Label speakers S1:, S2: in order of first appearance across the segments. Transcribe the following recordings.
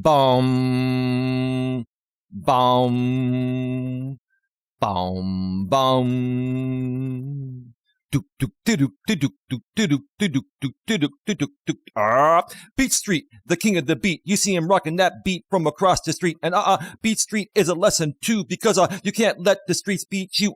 S1: Boom, boom, boom, boom. Beat Street, the king of the beat. You see him rocking that beat from across the street. And Beat Street is a lesson too, because you can't let the streets beat you.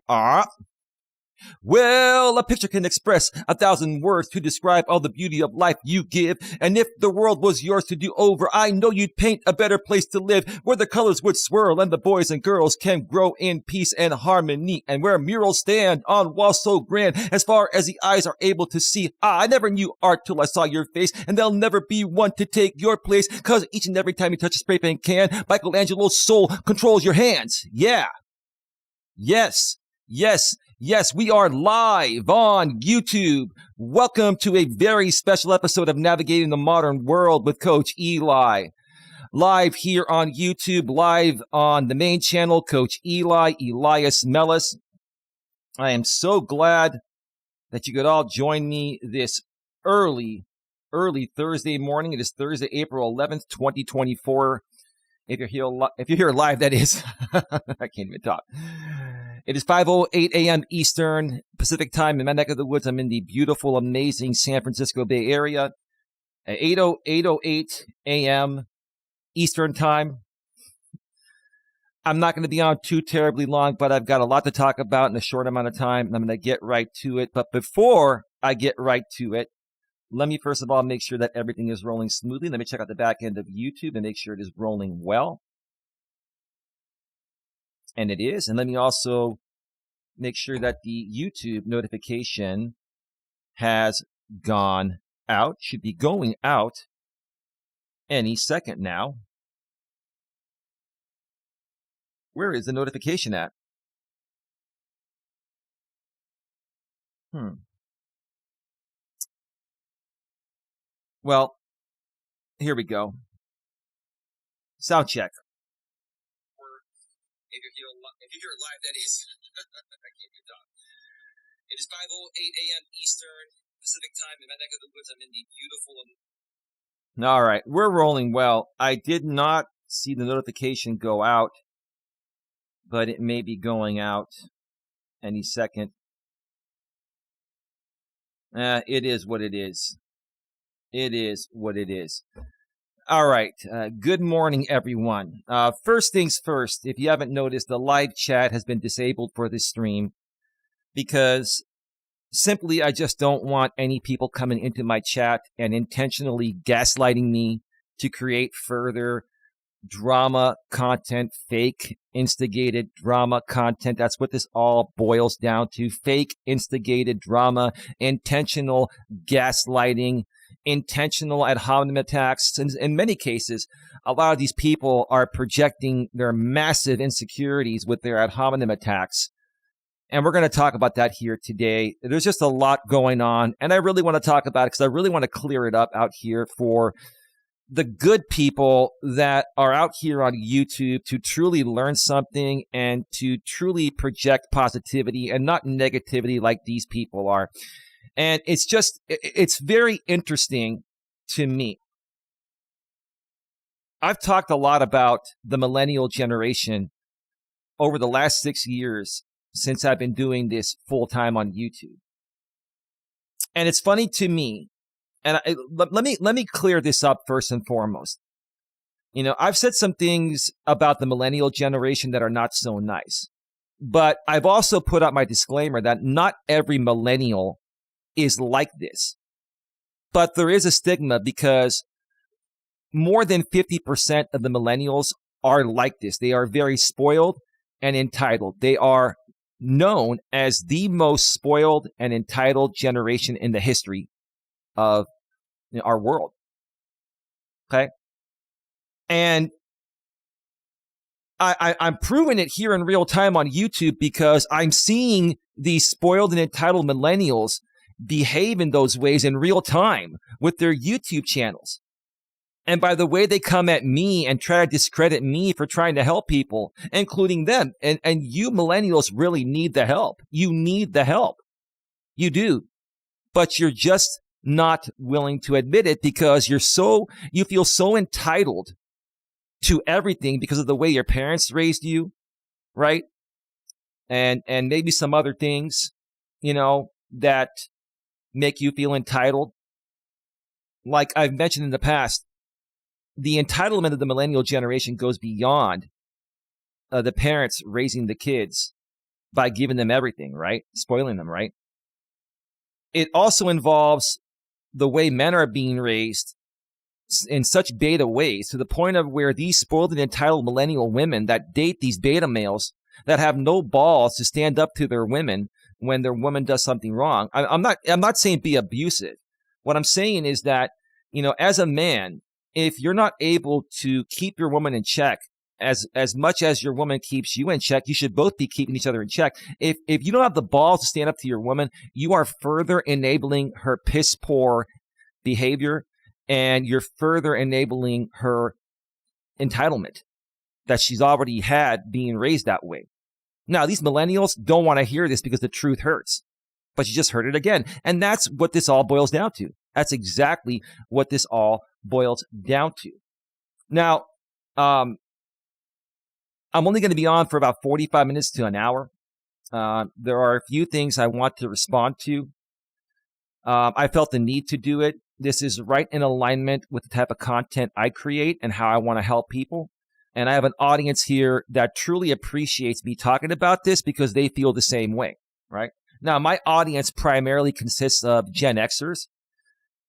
S1: Well, a picture can express 1,000 words to describe all the beauty of life you give. And if the world was yours to do over, I know you'd paint a better place to live, where the colors would swirl and the boys and girls can grow in peace and harmony, and where murals stand on walls so grand as far as the eyes are able to see. I never knew art till I saw your face, and there'll never be one to take your place, cause each and every time you touch a spray paint can, Michelangelo's soul controls your hands. Yeah. Yes. Yes, we are live on YouTube. Welcome to a very special episode of Navigating the Modern World with Coach Eli. Live here on YouTube, live on the main channel, Coach Eli, Elias, Melas. I am so glad that you could all join me this early Thursday morning. It is Thursday, April 11th, 2024. If you're here live, that is. I can't even talk. It is 5:08 a.m. Eastern Pacific time in my neck of the woods. I'm in the beautiful, amazing San Francisco Bay Area. At 8:08 a.m. Eastern time. I'm not going to be on too terribly long, but I've got a lot to talk about in a short amount of time, and I'm going to get right to it. But before I get right to it, let me first of all make sure that everything is rolling smoothly. Let me check out the back end of YouTube and make sure it is rolling well. And it is. And let me also make sure that the YouTube notification has gone out. Should be going out any second now. Where is the notification at? Well, here we go. Sound check. If you're here live, that is. I can't get talk. It is 5:08 a.m. Eastern Pacific time in my neck of the woods. I'm in the beautiful. All right, we're rolling well. I did not see the notification go out, but it may be going out any second. It is what it is. It is what it is. All right. Good morning, everyone. First things first, if you haven't noticed, the live chat has been disabled for this stream because simply I just don't want any people coming into my chat and intentionally gaslighting me to create further drama content, fake instigated drama content. That's what this all boils down to. Fake instigated drama, intentional gaslighting, intentional ad hominem attacks. In many cases, a lot of these people are projecting their massive insecurities with their ad hominem attacks. And we're going to talk about that here today. There's just a lot going on, and I really want to talk about it because I really want to clear it up out here for the good people that are out here on YouTube to truly learn something and to truly project positivity and not negativity like these people are. And it's very interesting to me. I've talked a lot about the millennial generation over the last 6 years since I've been doing this full time on YouTube. And it's funny to me, and let me clear this up first and foremost. You know, I've said some things about the millennial generation that are not so nice, but I've also put out my disclaimer that not every millennial is like this. But there is a stigma because more than 50% of the millennials are like this. They are very spoiled and entitled. They are known as the most spoiled and entitled generation in the history of our world. Okay? And I'm proving it here in real time on YouTube because I'm seeing these spoiled and entitled millennials behave in those ways in real time with their YouTube channels. And by the way they come at me and try to discredit me for trying to help people, including them. And you millennials really need the help. You need the help. You do. But you're just not willing to admit it because you feel so entitled to everything because of the way your parents raised you, right? And maybe some other things, that make you feel entitled. Like I've mentioned in the past, the entitlement of the millennial generation goes beyond the parents raising the kids by giving them everything, right? Spoiling them, right? It also involves the way men are being raised in such beta ways, to the point of where these spoiled and entitled millennial women that date these beta males that have no balls to stand up to their women when their woman does something wrong. I'm not saying be abusive. What I'm saying is that, as a man, if you're not able to keep your woman in check as much as your woman keeps you in check, you should both be keeping each other in check. If you don't have the balls to stand up to your woman, you are further enabling her piss poor behavior, and you're further enabling her entitlement that she's already had being raised that way. Now, these millennials don't want to hear this because the truth hurts, but you just heard it again. And that's what this all boils down to. That's exactly what this all boils down to. Now, I'm only going to be on for about 45 minutes to an hour. There are a few things I want to respond to. I felt the need to do it. This is right in alignment with the type of content I create and how I want to help people. And I have an audience here that truly appreciates me talking about this because they feel the same way, right? Now, my audience primarily consists of Gen Xers,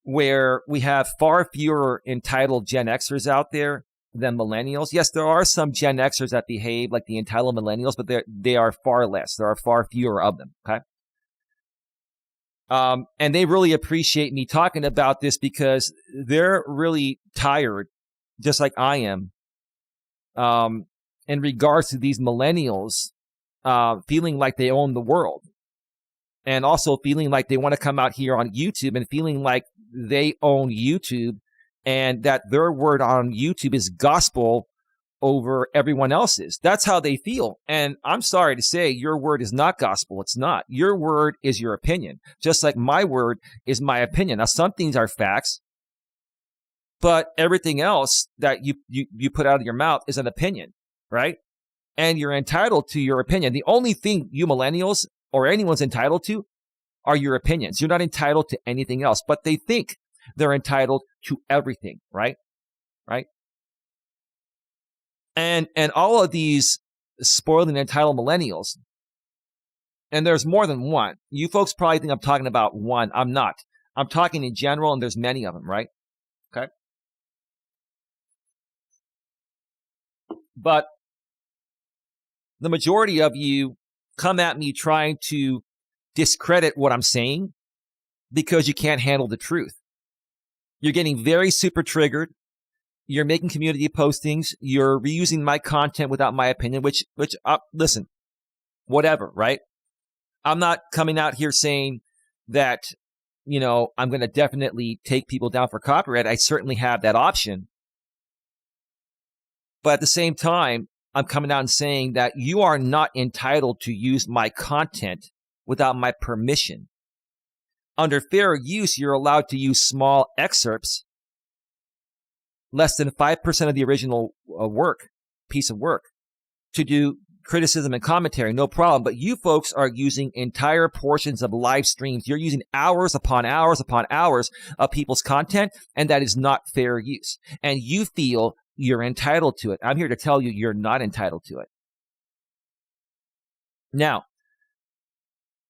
S1: where we have far fewer entitled Gen Xers out there than millennials. Yes, there are some Gen Xers that behave like the entitled millennials, but they are far less. There are far fewer of them, okay? And they really appreciate me talking about this because they're really tired, just like I am, in regards to these millennials feeling like they own the world, and also feeling like they want to come out here on YouTube and feeling like they own YouTube and that their word on YouTube is gospel over everyone else's. That's how they feel. And I'm sorry to say, your word is not gospel. It's not. Your word is your opinion, just like my word is my opinion. Now, some things are facts, but everything else that you put out of your mouth is an opinion, right? And you're entitled to your opinion. The only thing you millennials or anyone's entitled to are your opinions. You're not entitled to anything else, but they think they're entitled to everything, right? Right? And all of these spoiled and entitled millennials, and there's more than one. You folks probably think I'm talking about one. I'm not. I'm talking in general, and there's many of them, right? Okay. But the majority of you come at me trying to discredit what I'm saying because you can't handle the truth. You're getting very super triggered. You're making community postings. You're reusing my content without my opinion, which listen, whatever, right? I'm not coming out here saying that, I'm going to definitely take people down for copyright. I certainly have that option. But at the same time, I'm coming out and saying that you are not entitled to use my content without my permission. Under fair use, you're allowed to use small excerpts, less than 5% of the original piece of work, to do criticism and commentary, no problem. But you folks are using entire portions of live streams. You're using hours upon hours upon hours of people's content, and that is not fair use. And you feel you're entitled to it. I'm here to tell you you're not entitled to it. Now,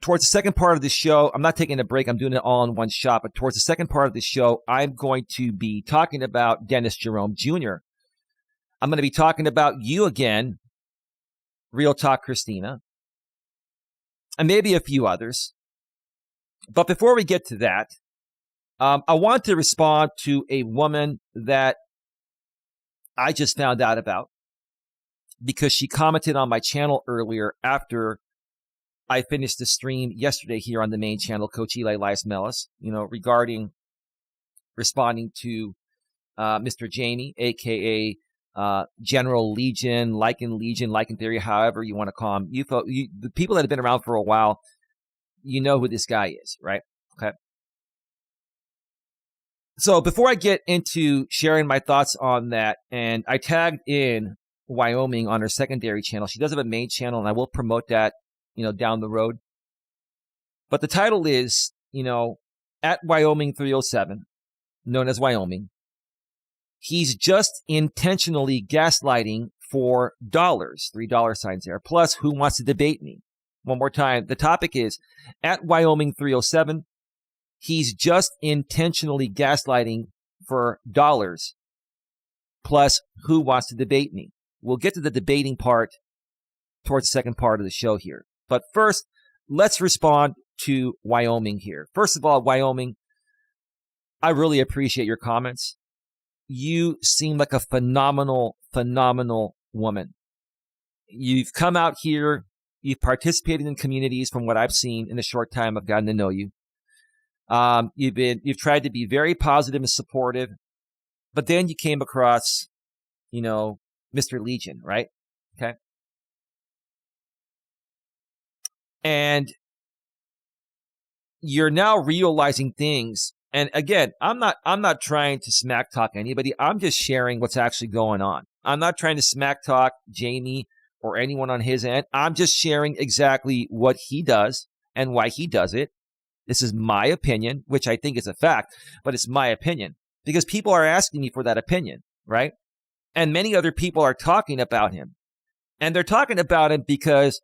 S1: towards the second part of this show, I'm not taking a break. I'm doing it all in one shot. But towards the second part of this show, I'm going to be talking about Dennis Jerome Jr. I'm going to be talking about you again, Real Talk Christina, and maybe a few others. But before we get to that, I want to respond to a woman that I just found out about because she commented on my channel earlier after I finished the stream yesterday here on the main channel, Coach Eli, Elias, Melas, regarding responding to Mr. Jamie, a.k.a. General Legion, Lycan Theory, however you want to call him. The people that have been around for a while, you know who this guy is, right? Okay. So before I get into sharing my thoughts on that, and I tagged in Wyoming on her secondary channel. She does have a main channel, and I will promote that, down the road. But the title is, at Wyoming 307, known as Wyoming, he's just intentionally gaslighting for dollars, $3 signs there, plus who wants to debate me. One more time, the topic is, at Wyoming 307, he's just intentionally gaslighting for dollars, plus who wants to debate me. We'll get to the debating part towards the second part of the show here. But first, let's respond to Wyoming here. First of all, Wyoming, I really appreciate your comments. You seem like a phenomenal, phenomenal woman. You've come out here. You've participated in communities from what I've seen in the short time I've gotten to know you. You've tried to be very positive and supportive, but then you came across, Mr. Legion, right? Okay. And you're now realizing things. And again, I'm not trying to smack talk anybody. I'm just sharing what's actually going on. I'm not trying to smack talk Jamie or anyone on his end. I'm just sharing exactly what he does and why he does it. This is my opinion, which I think is a fact, but it's my opinion because people are asking me for that opinion, right? And many other people are talking about him. And they're talking about him because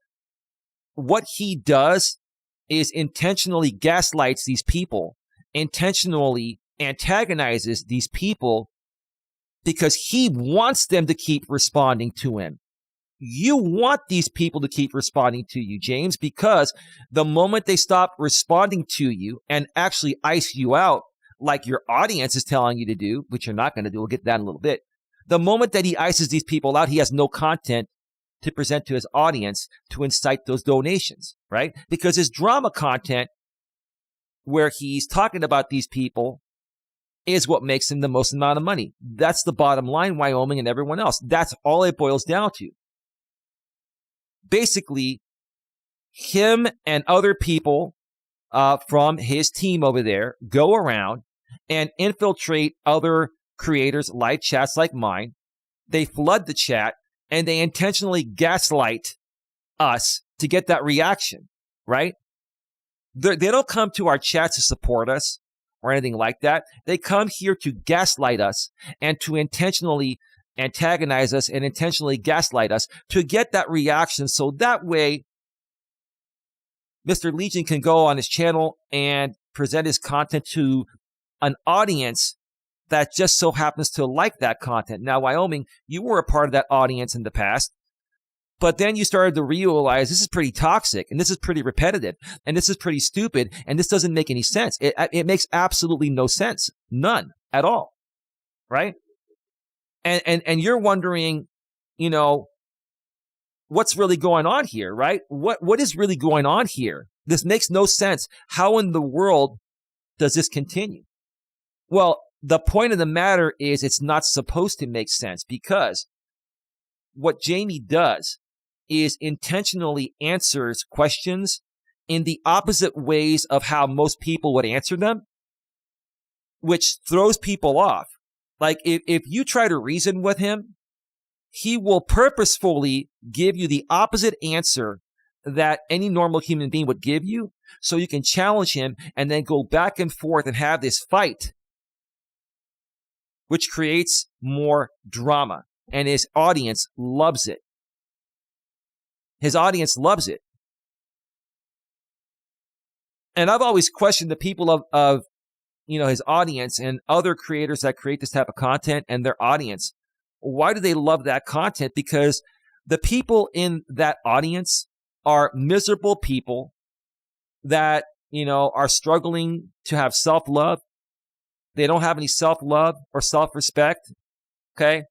S1: what he does is intentionally gaslights these people, intentionally antagonizes these people because he wants them to keep responding to him. You want these people to keep responding to you, James, because the moment they stop responding to you and actually ice you out like your audience is telling you to do, which you're not going to do, we'll get to that in a little bit. The moment that he ices these people out, he has no content to present to his audience to incite those donations, right? Because his drama content where he's talking about these people is what makes him the most amount of money. That's the bottom line, Wyoming and everyone else. That's all it boils down to. Basically, him and other people from his team over there go around and infiltrate other creators' live chats like mine. They flood the chat and they intentionally gaslight us to get that reaction, right? They don't come to our chats to support us or anything like that. They come here to gaslight us and to intentionally antagonize us and intentionally gaslight us to get that reaction. So that way, Mr. Legion can go on his channel and present his content to an audience that just so happens to like that content. Now, Wyoming, you were a part of that audience in the past, but then you started to realize this is pretty toxic and this is pretty repetitive and this is pretty stupid and this doesn't make any sense. It makes absolutely no sense. None at all. Right? And you're wondering, what's really going on here, right? What is really going on here? This makes no sense. How in the world does this continue? Well, the point of the matter is it's not supposed to make sense because what Jamie does is intentionally answers questions in the opposite ways of how most people would answer them, which throws people off. Like if you try to reason with him, he will purposefully give you the opposite answer that any normal human being would give you so you can challenge him and then go back and forth and have this fight, which creates more drama. And his audience loves it. His audience loves it. And I've always questioned the people of his audience and other creators that create this type of content and their audience. Why do they love that content? Because the people in that audience are miserable people that, are struggling to have self-love. They don't have any self-love or self-respect. Okay.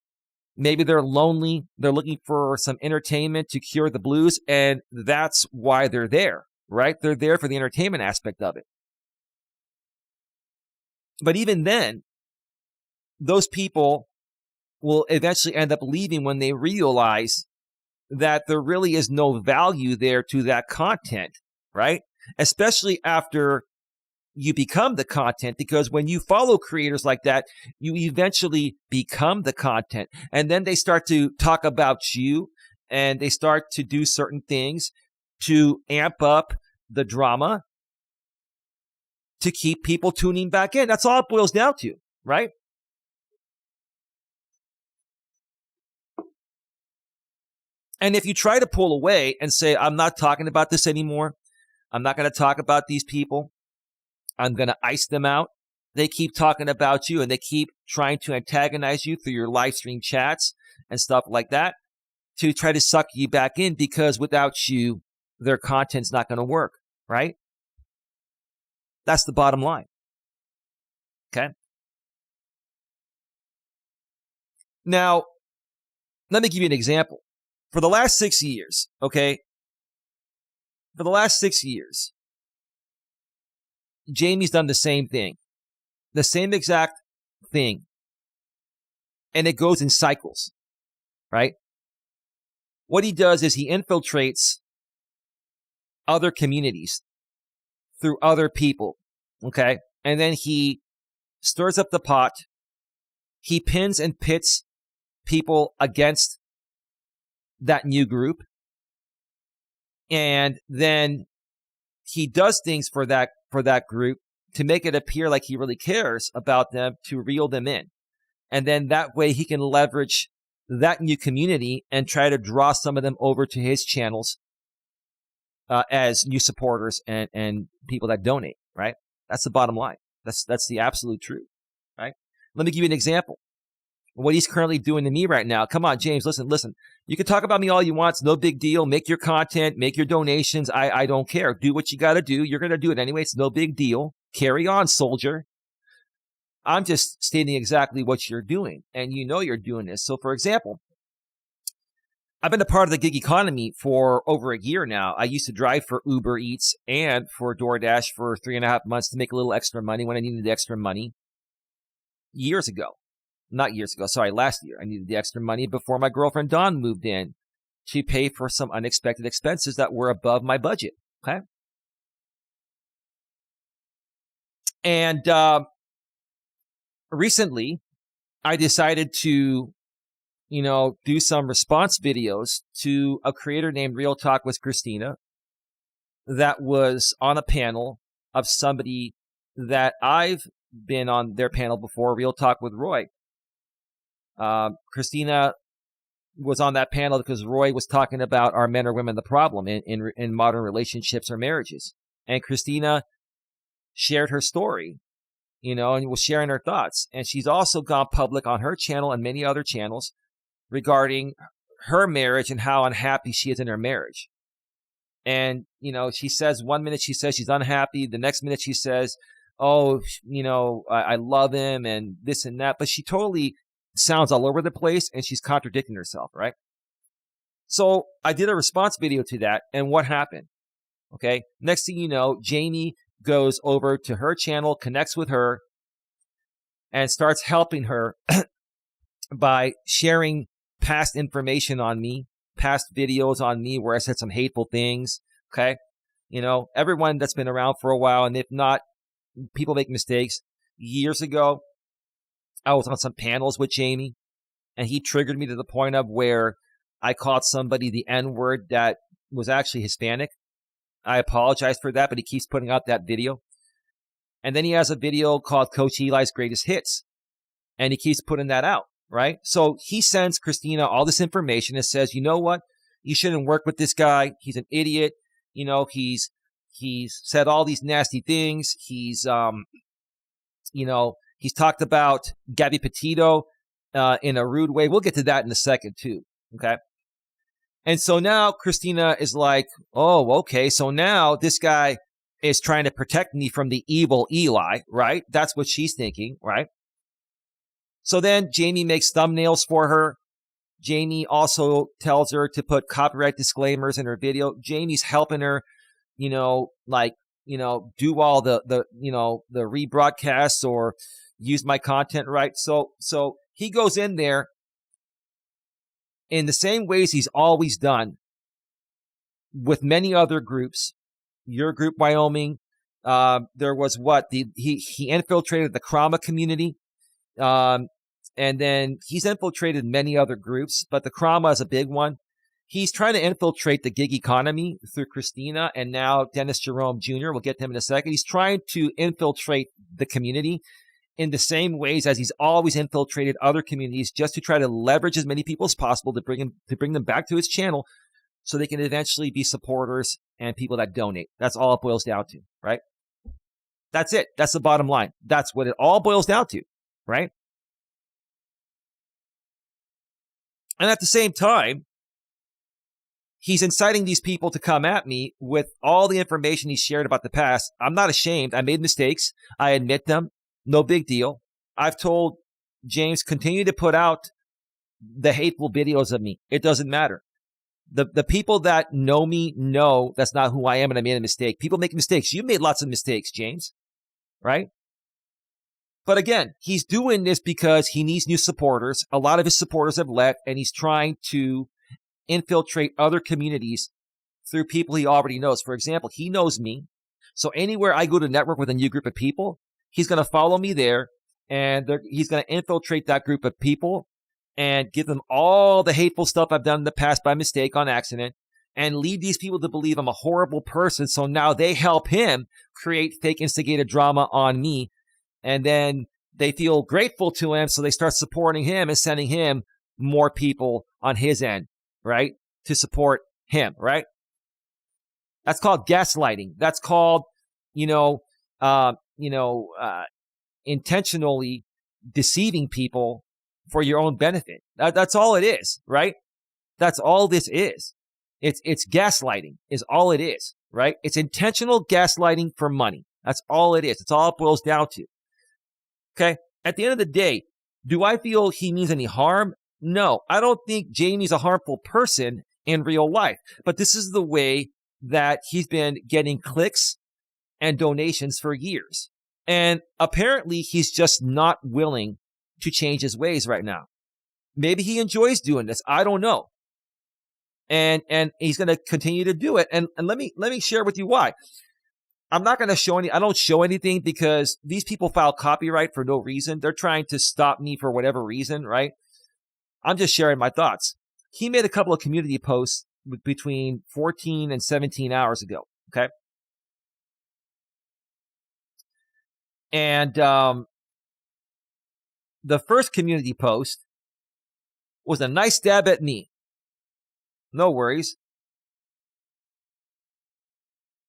S1: Maybe they're lonely. They're looking for some entertainment to cure the blues. And that's why they're there, right? They're there for the entertainment aspect of it. But even then, those people will eventually end up leaving when they realize that there really is no value there to that content, right? Especially after, you become the content, because when you follow creators like that, you eventually become the content. And then they start to talk about you, and they start to do certain things to amp up the drama to keep people tuning back in. That's all it boils down to, right? And if you try to pull away and say, I'm not talking about this anymore, I'm not going to talk about these people, I'm going to ice them out, they keep talking about you and they keep trying to antagonize you through your live stream chats and stuff like that to try to suck you back in, because without you, their content's not going to work, right? That's the bottom line. Okay? Now, let me give you an example. For the last 6 years, okay? For the last 6 years, Jamie's done the same thing. The same exact thing. And it goes in cycles, right? What he does is he infiltrates other communities through other people, okay? And then he stirs up the pot. He pins and pits people against that new group. And then he does things for that group to make it appear like he really cares about them, to reel them in. And then that way he can leverage that new community and try to draw some of them over to his channels as new supporters and people that donate, right? That's the bottom line. That's the absolute truth, right? Let me give you an example. What he's currently doing to me right now. Come on, James, listen. You can talk about me all you want. It's no big deal. Make your content, make your donations. I don't care. Do what you got to do. You're going to do it anyway. It's no big deal. Carry on, soldier. I'm just stating exactly what you're doing, and you know you're doing this. So, for example, I've been a part of the gig economy for over a year now. I used to drive for Uber Eats and for DoorDash for 3.5 months to make a little extra money when I needed the extra money last year. I needed the extra money before my girlfriend Dawn moved in to pay for some unexpected expenses that were above my budget, okay? And recently, I decided to, do some response videos to a creator named Real Talk with Christina that was on a panel of somebody that I've been on their panel before, Real Talk with Roy. Christina was on that panel because Roy was talking about, are men or women the problem in modern relationships or marriages? And Christina shared her story, and was sharing her thoughts. And she's also gone public on her channel and many other channels regarding her marriage and how unhappy she is in her marriage. And, she says, one minute she says she's unhappy. The next minute she says, oh, I love him and this and that. But she totally sounds all over the place and she's contradicting herself, right? So I did a response video to that. And what happened? Okay. Next thing you know, Jamie goes over to her channel, connects with her, and starts helping her by sharing past information on me, past videos on me where I said some hateful things. Okay. Everyone that's been around for a while, and if not, people make mistakes. Years ago, I was on some panels with Jamie, and he triggered me to the point of where I called somebody the N-word that was actually Hispanic. I apologize for that, but he keeps putting out that video. And then he has a video called Coach Eli's Greatest Hits, and he keeps putting that out, right? So he sends Christina all this information and says, you know what? You shouldn't work with this guy. He's an idiot. He's said all these nasty things. He's talked about Gabby Petito in a rude way. We'll get to that in a second too, okay? And so now Christina is like, oh, okay, so now this guy is trying to protect me from the evil Eli, right? That's what she's thinking, right? So then Jamie makes thumbnails for her. Jamie also tells her to put copyright disclaimers in her video. Jamie's helping her, do all the rebroadcasts or use my content right. So he goes in there in the same ways he's always done with many other groups, your group, Wyoming, There was he infiltrated the Krama community. And then he's infiltrated many other groups, but the Krama is a big one. He's trying to infiltrate the gig economy through Christina and now Dennis Jerome Jr. We'll get to him in a second. He's trying to infiltrate the community in the same ways as he's always infiltrated other communities, just to try to leverage as many people as possible to bring them back to his channel so they can eventually be supporters and people that donate. That's all it boils down to, right? That's it. That's the bottom line. That's what it all boils down to, right? And at the same time, he's inciting these people to come at me with all the information he's shared about the past. I'm not ashamed. I made mistakes. I admit them. No big deal. I've told James, continue to put out the hateful videos of me. It doesn't matter. The people that know me know that's not who I am and I made a mistake. People make mistakes. You made lots of mistakes, James, right? But again, he's doing this because he needs new supporters. A lot of his supporters have left, and he's trying to infiltrate other communities through people he already knows. For example, he knows me. So anywhere I go to network with a new group of people, he's going to follow me there, and he's going to infiltrate that group of people and give them all the hateful stuff I've done in the past by mistake, on accident, and lead these people to believe I'm a horrible person. So now they help him create fake instigated drama on me. And then they feel grateful to him, so they start supporting him and sending him more people on his end, right, to support him, right? That's called gaslighting. That's called, intentionally deceiving people for your own benefit. That's all it is, right? That's all this is. It's gaslighting is all it is, right? It's intentional gaslighting for money. That's all it is. It's all it boils down to. Okay. At the end of the day, do I feel he means any harm? No, I don't think Jamie's a harmful person in real life, but this is the way that he's been getting clicks and donations for years. And apparently he's just not willing to change his ways right now. Maybe he enjoys doing this. I don't know. And he's going to continue to do it. And let me share with you why. I'm not going to show I don't show anything because these people file copyright for no reason. They're trying to stop me for whatever reason, right? I'm just sharing my thoughts. He made a couple of community posts between 14 and 17 hours ago, okay? And the first community post was a nice stab at me. No worries.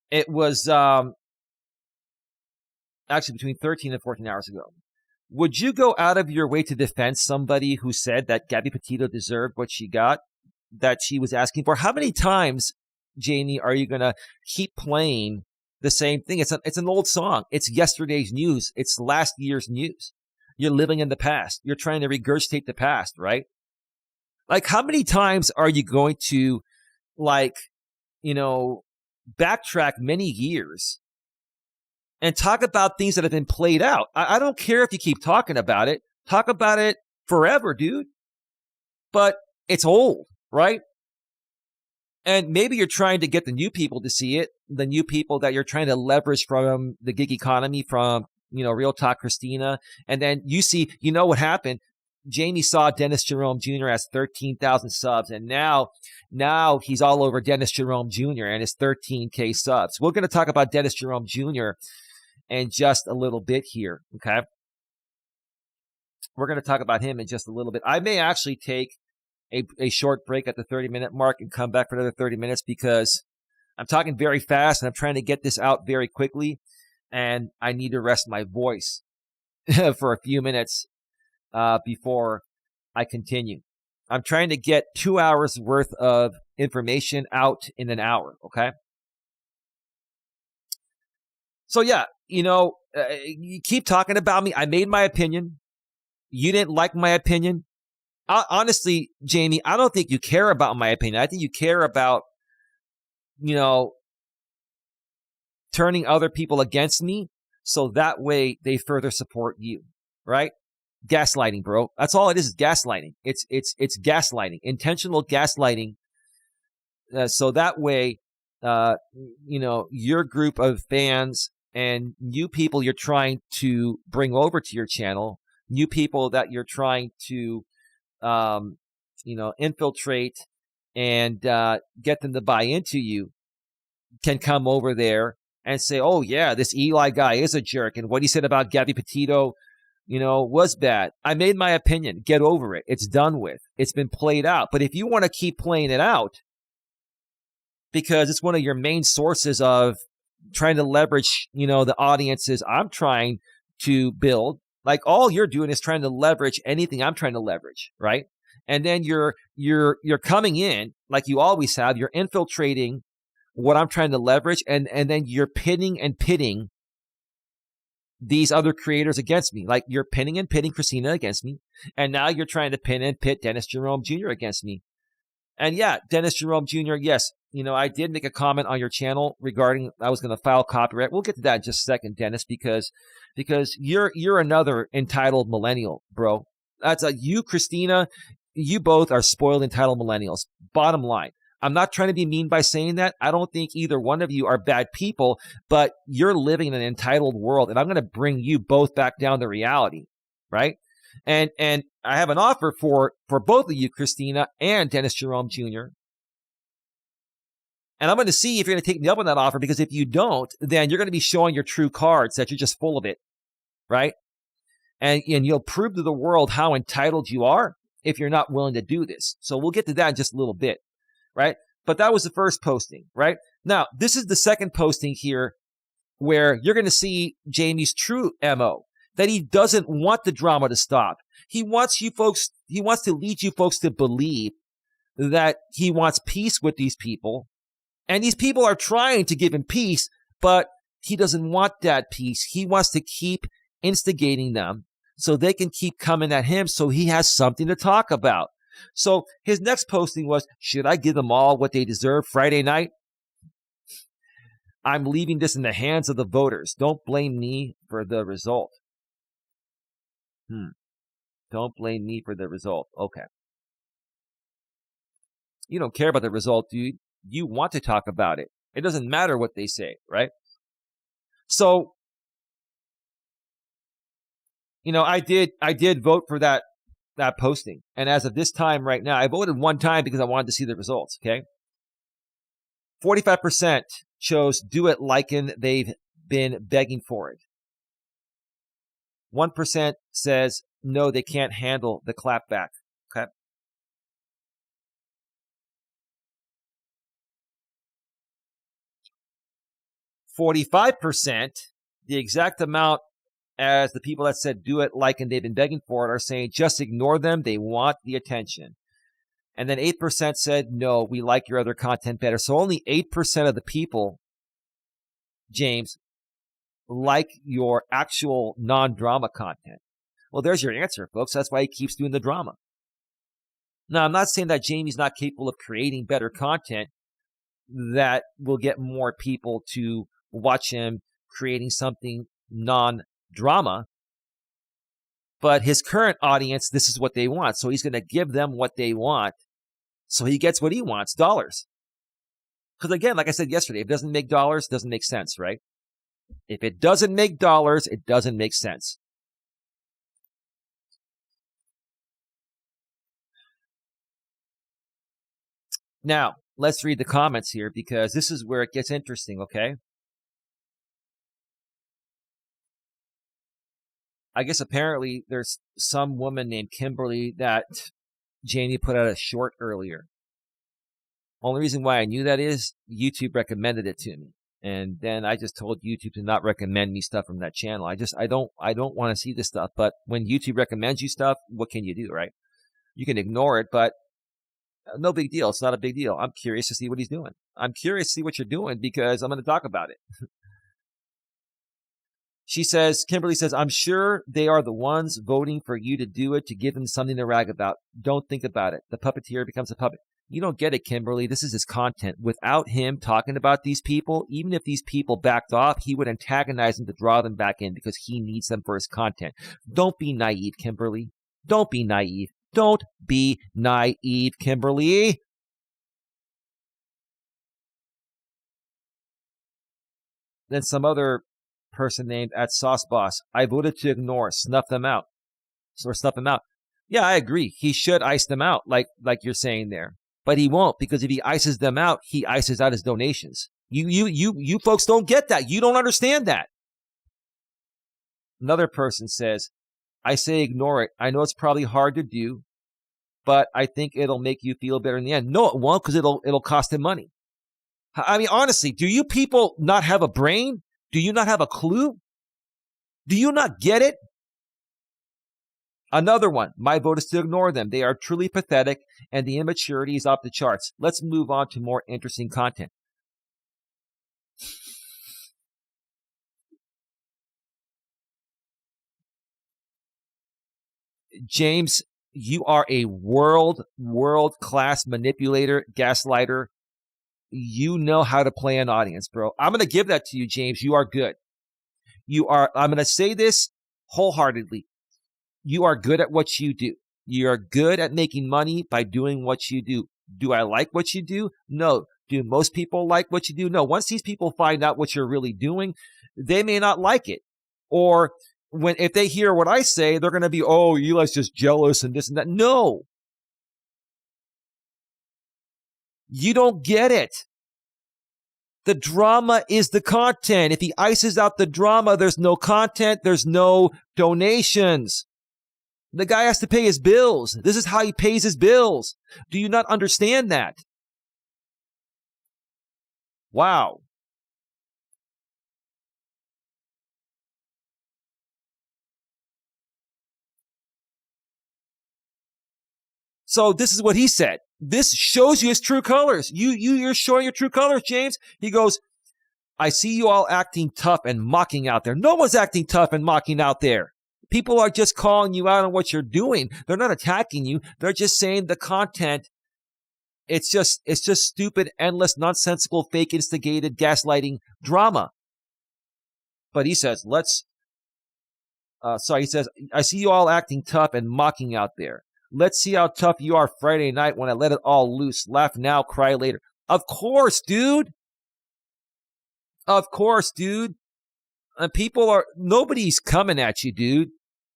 S1: It was actually between 13 and 14 hours ago. Would you go out of your way to defend somebody who said that Gabby Petito deserved what she got, that she was asking for? How many times, Jamie, are you going to keep playing the same thing? It's an old song. It's yesterday's news. It's last year's news. You're living in the past. You're trying to regurgitate the past, right? Like, how many times are you going to, backtrack many years and talk about things that have been played out? I don't care if you keep talking about it. Talk about it forever, dude. But it's old, right? And maybe you're trying to get the new people to see it, the new people that you're trying to leverage from the gig economy, from, Real Talk Christina. And then you see, what happened? Jamie saw Dennis Jerome Jr. has 13,000 subs, and now he's all over Dennis Jerome Jr. and his 13K subs. We're going to talk about Dennis Jerome Jr. in just a little bit here, okay? We're going to talk about him in just a little bit. I may actually take a short break at the 30-minute mark and come back for another 30 minutes because I'm talking very fast and I'm trying to get this out very quickly, and I need to rest my voice for a few minutes before I continue. I'm trying to get 2 hours worth of information out in an hour, okay? So yeah, you keep talking about me. I made my opinion. You didn't like my opinion. Honestly, Jamie, I don't think you care about my opinion. I think you care about, turning other people against me so that way they further support you, right? Gaslighting, bro. That's all it is gaslighting. It's gaslighting, intentional gaslighting. So that way, your group of fans and new people you're trying to bring over to your channel, new people that you're trying to, infiltrate and get them to buy into you, can come over there and say, oh, yeah, this Eli guy is a jerk. And what he said about Gabby Petito, was bad. I made my opinion. Get over it. It's done with. It's been played out. But if you want to keep playing it out, because it's one of your main sources of trying to leverage, the audiences I'm trying to build, like all you're doing is trying to leverage anything I'm trying to leverage, right? And then you're coming in like you always have. You're infiltrating what I'm trying to leverage, and then you're pitting these other creators against me. Like you're pinning and pitting Christina against me, and now you're trying to pin and pit Dennis Jerome Jr. against me. And yeah, Dennis Jerome Jr., yes, I did make a comment on your channel regarding I was going to file copyright. We'll get to that in just a second, Dennis, because you're another entitled millennial, bro. That's you, Christina, you both are spoiled entitled millennials. Bottom line. I'm not trying to be mean by saying that. I don't think either one of you are bad people, but you're living in an entitled world, and I'm going to bring you both back down to reality, right? And I have an offer for both of you, Christina and Dennis Jerome Jr. And I'm going to see if you're going to take me up on that offer, because if you don't, then you're going to be showing your true cards that you're just full of it, right? And you'll prove to the world how entitled you are if you're not willing to do this. So we'll get to that in just a little bit. Right? But that was the first posting, right? Now, this is the second posting here where you're going to see Jamie's true MO, that he doesn't want the drama to stop. He wants to lead you folks to believe that he wants peace with these people. And these people are trying to give him peace, but he doesn't want that peace. He wants to keep instigating them so they can keep coming at him so he has something to talk about. So his next posting was, should I give them all what they deserve Friday night? I'm leaving this in the hands of the voters. Don't blame me for the result. Don't blame me for the result. Okay. You don't care about the result, dude. You want to talk about it. It doesn't matter what they say, right? So, I did vote for that posting. And as of this time right now, I voted one time because I wanted to see the results, okay? 45% chose do it liken they've been begging for it. 1% says no, they can't handle the clapback, okay? %45%, the exact amount as the people that said do it like and they've been begging for it, are saying just ignore them. They want the attention. And then 8% said, no, we like your other content better. So only 8% of the people, James, like your actual non-drama content. Well, there's your answer, folks. That's why he keeps doing the drama. Now, I'm not saying that Jamie's not capable of creating better content that will get more people to watch him creating something non-drama, but his current audience, this is what they want. So he's going to give them what they want so he gets what he wants, dollars. Because again, like I said yesterday, if it doesn't make dollars, it doesn't make sense, right? If it doesn't make dollars, it doesn't make sense. Now, let's read the comments here because this is where it gets interesting, okay? I guess apparently there's some woman named Kimberly that Jamie put out a short earlier. Only reason why I knew that is YouTube recommended it to me. And then I just told YouTube to not recommend me stuff from that channel. I don't want to see this stuff. But when YouTube recommends you stuff, what can you do, right? You can ignore it, but no big deal. It's not a big deal. I'm curious to see what he's doing. I'm curious to see what you're doing because I'm going to talk about it. Kimberly says, I'm sure they are the ones voting for you to do it to give them something to rag about. Don't think about it. The puppeteer becomes a puppet. You don't get it, Kimberly. This is his content. Without him talking about these people, even if these people backed off, he would antagonize them to draw them back in because he needs them for his content. Don't be naive, Kimberly. Don't be naive. Don't be naive, Kimberly. Then some other person named at Sauce Boss. I voted to ignore, snuff them out. Or snuff them out. Yeah, I agree. He should ice them out, like you're saying there. But he won't, because if he ices them out, he ices out his donations. You folks don't get that. You don't understand that. Another person says, I say ignore it. I know it's probably hard to do, but I think it'll make you feel better in the end. No, it won't, because it'll cost him money. I mean, honestly, do you people not have a brain? Do you not have a clue? Do you not get it? Another one. My vote is to ignore them. They are truly pathetic, and the immaturity is off the charts. Let's move on to more interesting content. James, you are a world-class manipulator, gaslighter. You know how to play an audience, bro. I'm going to give that to you, James. You are good. I'm going to say this wholeheartedly. You are good at what you do. You are good at making money by doing what you do. Do I like what you do? No. Do most people like what you do? No. Once these people find out what you're really doing, they may not like it. Or if they hear what I say, they're going to be, oh, Eli's just jealous and this and that. No. You don't get it. The drama is the content. If he ices out the drama, there's no content, there's no donations. The guy has to pay his bills. This is how he pays his bills. Do you not understand that? Wow. So this is what he said. This shows you his true colors. You're showing your true colors, James. He goes, I see you all acting tough and mocking out there. No one's acting tough and mocking out there. People are just calling you out on what you're doing. They're not attacking you. They're just saying the content. It's just stupid, endless, nonsensical, fake, instigated, gaslighting drama. But he says, he says, I see you all acting tough and mocking out there. Let's see how tough you are Friday night when I let it all loose. Laugh now, cry later. Of course, dude. Of course, dude. And nobody's coming at you, dude.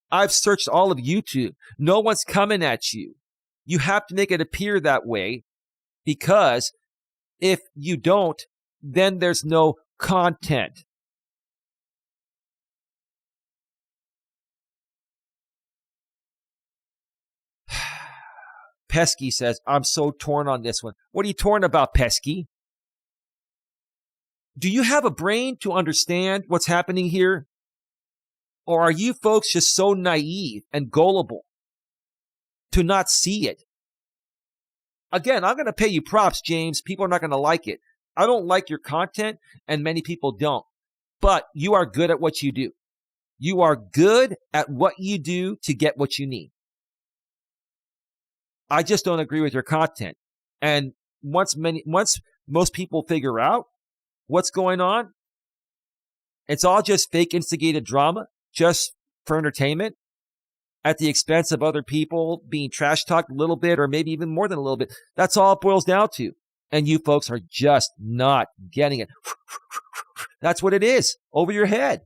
S1: I've searched all of YouTube. No one's coming at you. You have to make it appear that way, because if you don't, then there's no content. Pesky says, I'm so torn on this one. What are you torn about, Pesky? Do you have a brain to understand what's happening here? Or are you folks just so naive and gullible to not see it? Again, I'm going to pay you props, James. People are not going to like it. I don't like your content, and many people don't. But you are good at what you do. You are good at what you do to get what you need. I just don't agree with your content. And once most people figure out what's going on, it's all just fake instigated drama, just for entertainment, at the expense of other people being trash talked a little bit, or maybe even more than a little bit. That's all it boils down to. And you folks are just not getting it. That's what it is, over your head.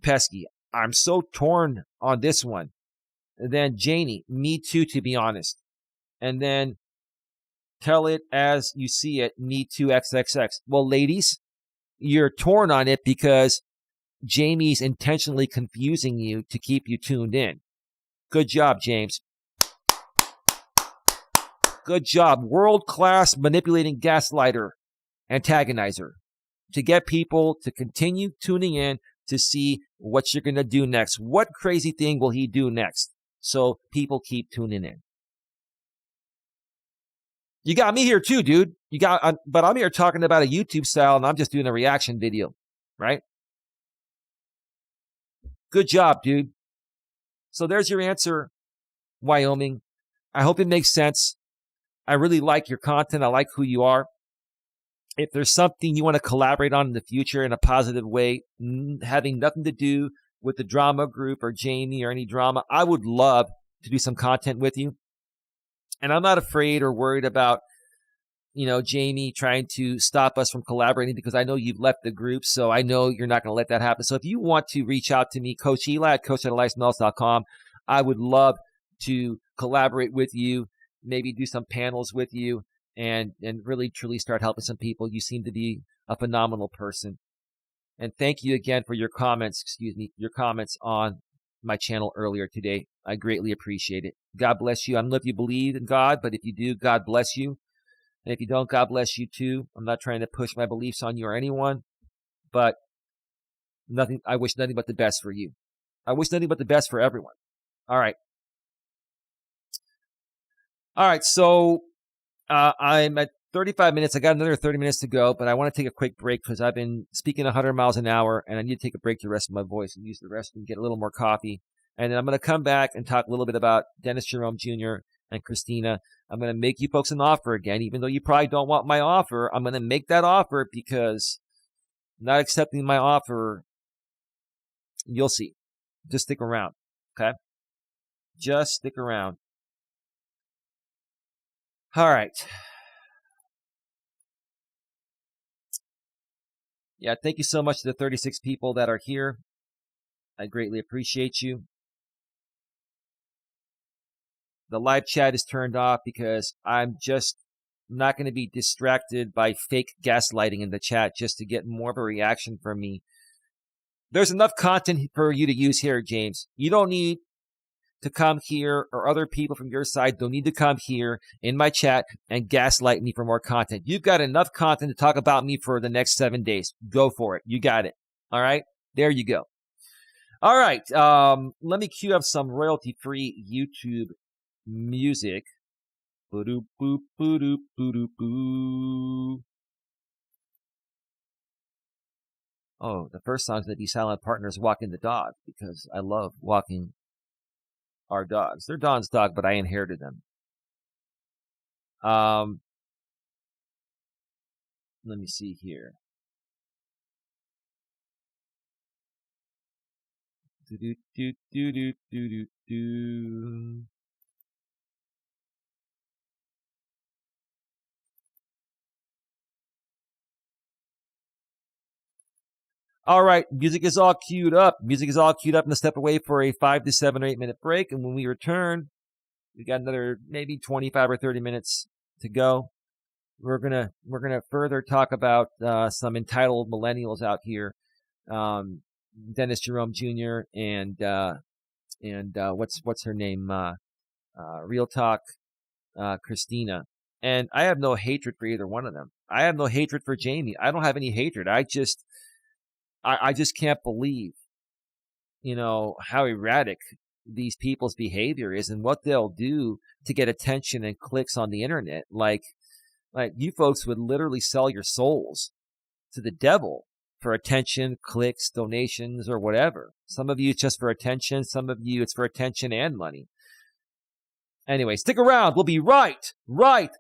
S1: Pesky, I'm so torn on this one. And then Janie, me too, to be honest. And then tell it as you see it, me too, XXX. Well, ladies, you're torn on it because Jamie's intentionally confusing you to keep you tuned in. Good job, James. Good job. World-class manipulating gaslighter, antagonizer, to get people to continue tuning in to see what you're going to do next. What crazy thing will he do next? So people keep tuning in. You got me here too, dude. But I'm here talking about a YouTube style, and I'm just doing a reaction video, right? Good job, dude. So there's your answer, Wyoming. I hope it makes sense. I really like your content. I like who you are. If there's something you want to collaborate on in the future in a positive way, having nothing to do with the drama group or Jamie or any drama, I would love to do some content with you. And I'm not afraid or worried about, Jamie trying to stop us from collaborating because I know you've left the group, so I know you're not going to let that happen. So if you want to reach out to me, Coach Eli at coach@eliasmelas.com, I would love to collaborate with you, maybe do some panels with you, and really truly start helping some people. You seem to be a phenomenal person. And thank you again for your comments on my channel earlier today. I greatly appreciate it. God bless you. I don't know if you believe in God, but if you do, God bless you. And if you don't, God bless you too. I'm not trying to push my beliefs on you or anyone, but I wish nothing but the best for you. I wish nothing but the best for everyone. All right. So I'm at 35 minutes. I got another 30 minutes to go, but I want to take a quick break because I've been speaking 100 miles an hour, and I need to take a break to rest my voice and use the restroom, get a little more coffee. And then I'm going to come back and talk a little bit about Dennis Jerome Jr. and Christina. I'm going to make you folks an offer again, even though you probably don't want my offer. I'm going to make that offer because not accepting my offer, you'll see. Just stick around, okay? Just stick around. All right. Yeah, thank you so much to the 36 people that are here. I greatly appreciate you. The live chat is turned off because I'm just not going to be distracted by fake gaslighting in the chat just to get more of a reaction from me. There's enough content for you to use here, James. You don't need to come here, or other people from your side don't need to come here in my chat and gaslight me for more content. You've got enough content to talk about me for the next 7 days. Go for it. You got it. All right? There you go. All right. Let me cue up some royalty-free YouTube music. Boo-doop, boop, boo-doop, boo-doop, boo. Oh, the first song's going to be Silent Partners Walking the Dog, because I love walking our dogs. They're Don's dog, but I inherited them. Let me see here. Do do do do do do do. All right, music is all queued up. Music is all queued up. I'm going to step away for a 5 to 7 or 8 minute break. And when we return, we got another maybe 25 or 30 minutes to go. We're gonna further talk about some entitled millennials out here. Dennis Jerome Jr. and what's her name? Real Talk, Christina. And I have no hatred for either one of them. I have no hatred for Jamie. I don't have any hatred. I just can't believe, how erratic these people's behavior is and what they'll do to get attention and clicks on the internet. Like you folks would literally sell your souls to the devil for attention, clicks, donations, or whatever. Some of you it's just for attention. Some of you it's for attention and money. Anyway, stick around. We'll be right back.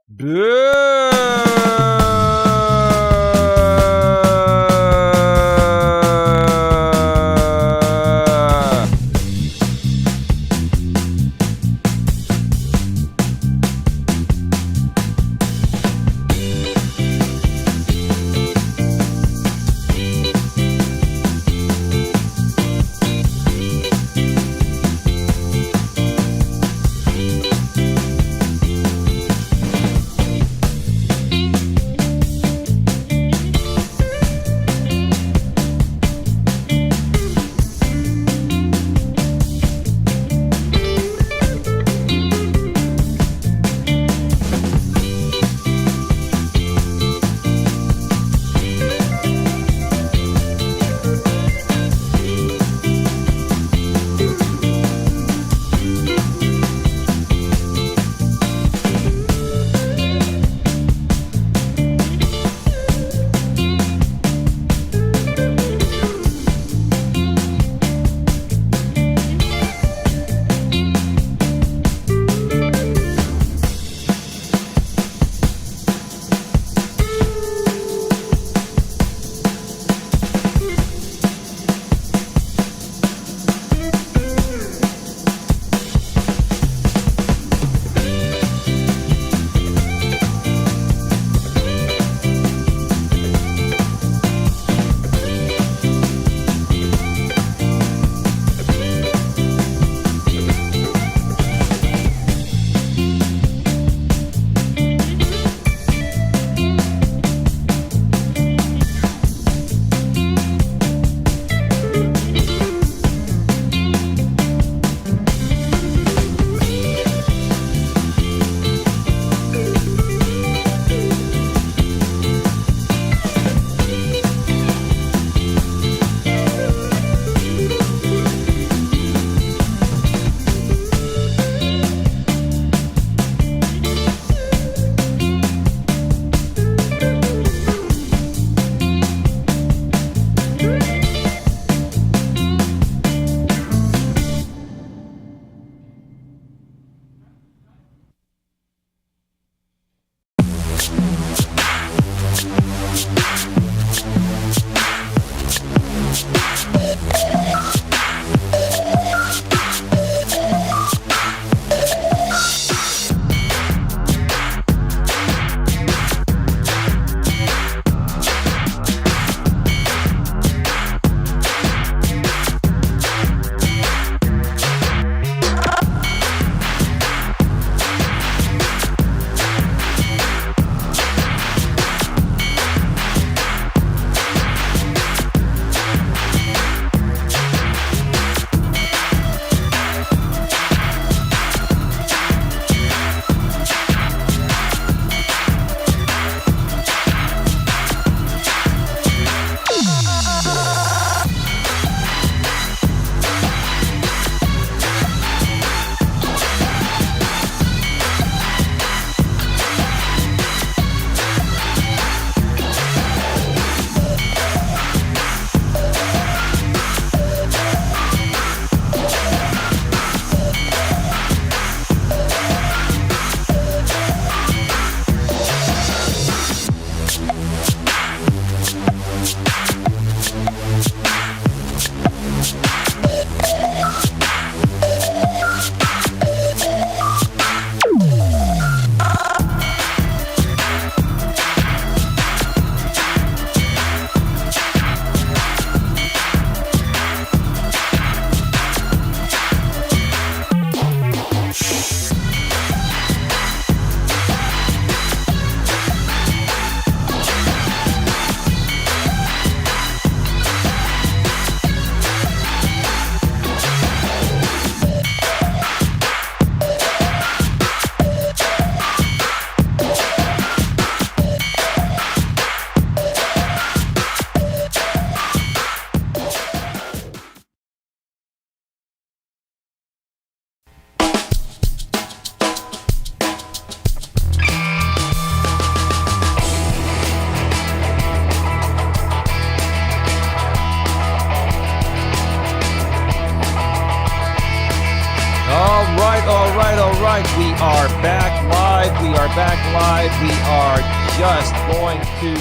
S1: right, we are back live. We are back live. We are just going to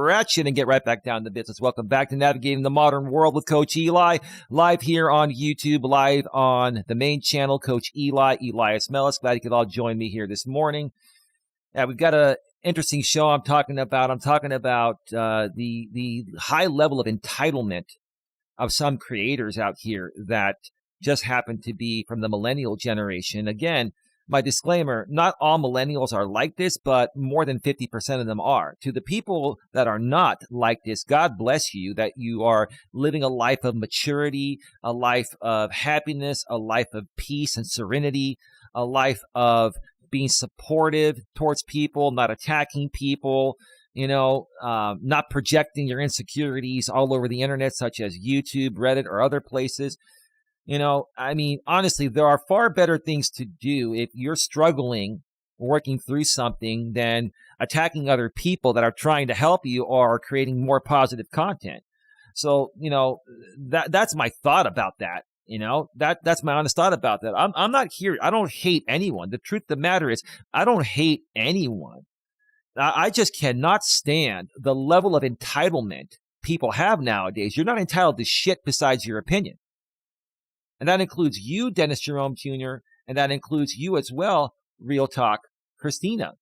S1: stretch it and get right back down to business. Welcome back to Navigating the Modern World with Coach Eli. Live here on YouTube, live on the main channel, Coach Eli, Elias, Melas. Glad you could all join me here this morning. We've got an interesting show I'm talking about. The high level of entitlement of some creators out here that just happen to be from the millennial generation. Again, my disclaimer, not all millennials are like this, but more than 50% of them are. To the people that are not like this, God bless you that you are living a life of maturity, a life of happiness, a life of peace and serenity, a life of being supportive towards people, not attacking people, not projecting your insecurities all over the internet, such as YouTube, Reddit, or other places. Honestly, there are far better things to do if you're struggling working through something than attacking other people that are trying to help you or creating more positive content. So, that's my thought about that. That's my honest thought about that. I'm not here. I don't hate anyone. The truth of the matter is I don't hate anyone. I just cannot stand the level of entitlement people have nowadays. You're not entitled to shit besides your opinion. And that includes you, Dennis Jerome Jr., and that includes you as well, Real Talk, Christina.